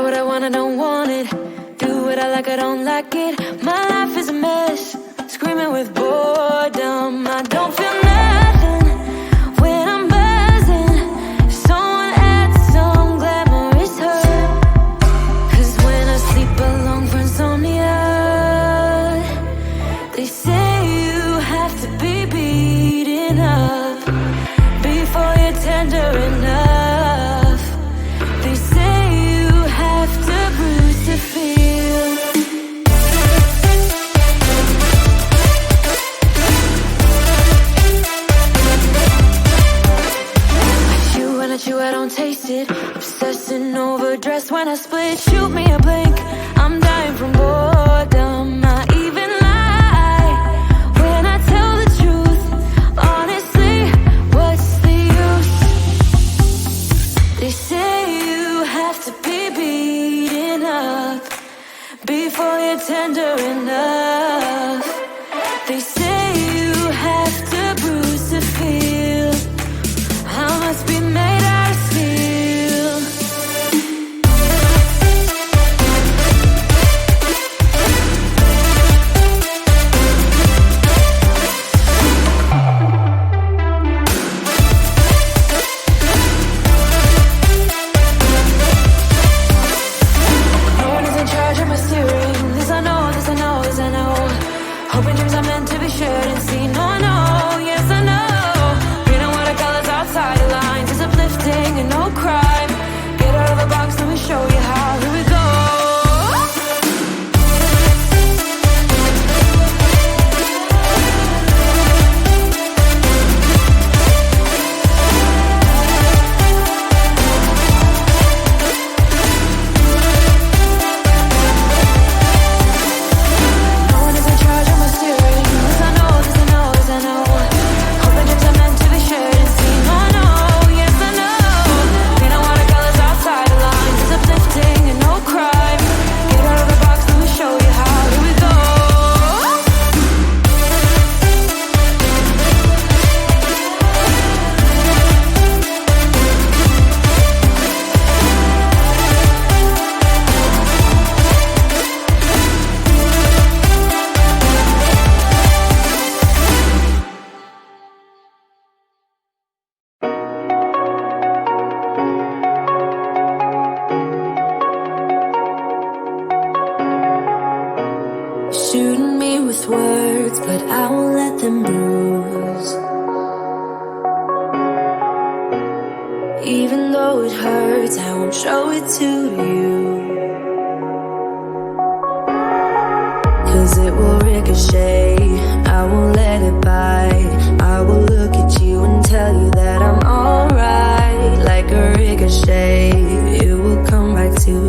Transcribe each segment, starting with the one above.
what I want, I don't want it. Do what I like, I don't like it. My life is a mess, screaming with boredom. I don't feel nothing when I'm buzzing. Someone adds some glamorous hurt. Cause when I sleep alone for insomnia, they say you have to be beaten up before you're tender enough. They say you have to bruise to feel. I chew, I don't taste it. Obsessing over dress when I split. Shoot me a blink, I'm dying from boredom. I even lie when I tell the truth. Honestly, what's the use? They say you have to be beaten up before you're tender enough. They say you have to bruise to feel. I must be made out of steel. No one is in charge of my steering. This I know, this I know, this I know. Hoping dreams are meant to be shared and seen. No, I know, yes I know. Outside the lines is uplifting and no crime. Get out of the box, let me show you how. Here we go. No one is in charge of my steering. This I know, this I know, this I know. Hoping dreams are meant to be shared and seen. And no crime. Get out of the box, let me show you how. Here we go. Shooting me with words, but I won't let them bruise. Even though it hurts, I won't show it to you. Cause it will ricochet, I won't let it bite. I will look at you and tell you that I'm alright. Like a ricochet, it will come back to you.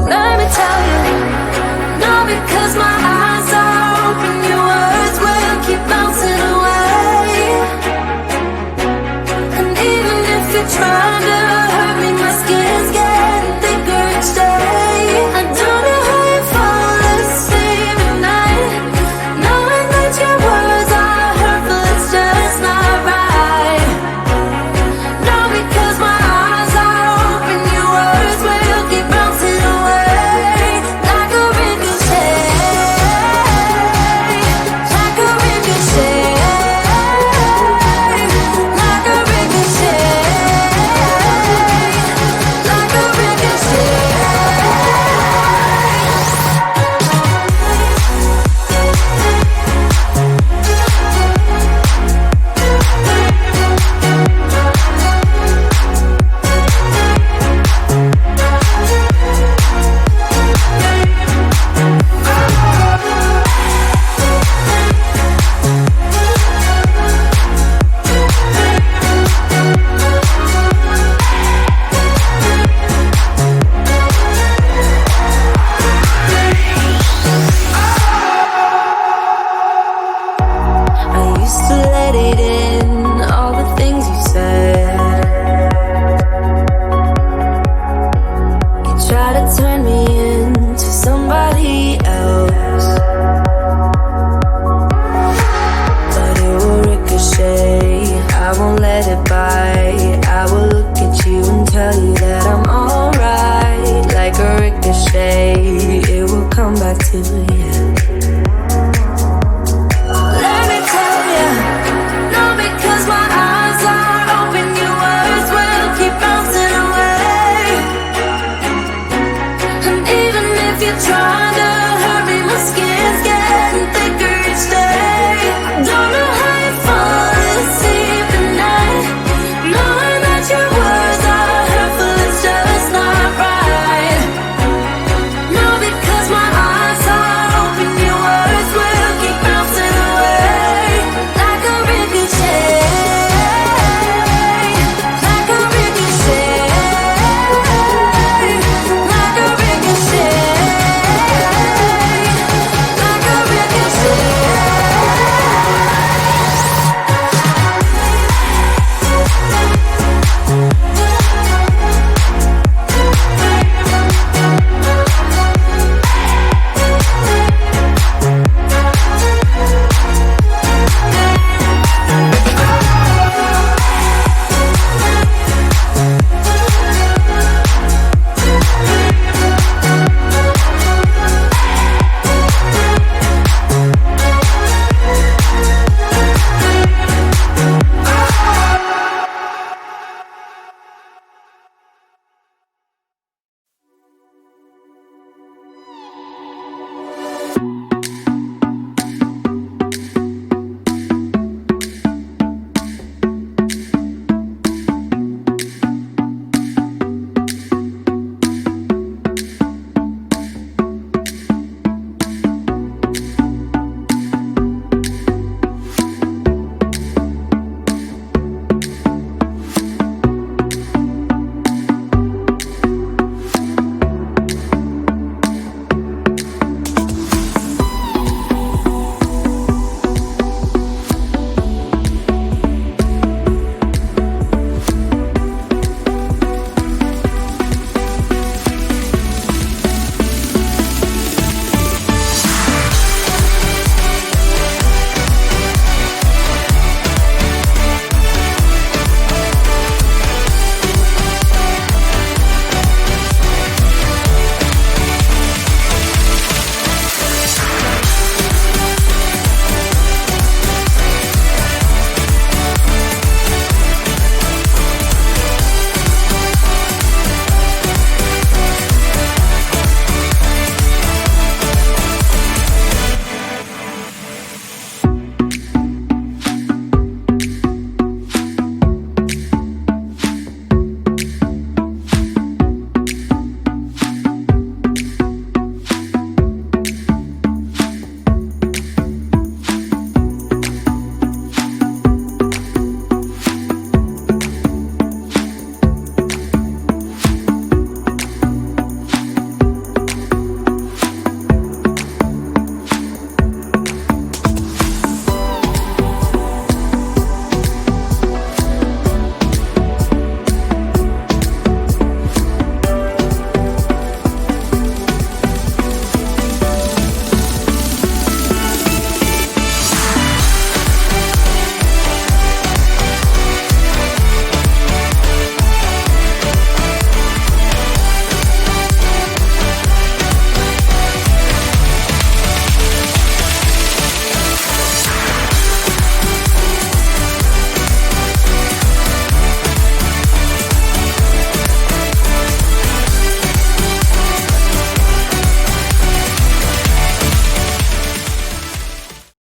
Let me tell you, no, because my eyes are open, your words will keep bouncing away. And even if you're trying to hurt me, my skin's getting thicker each day. I don't know how you fall asleep at night, knowing that your words are hurtful, it's just not right. No, because my eyes are open, your words will keep bouncing away. let it bite. I will look at you and tell you that to you. Let me tell you, no, because my eyes are open, your words will keep bouncing away. And even if you try to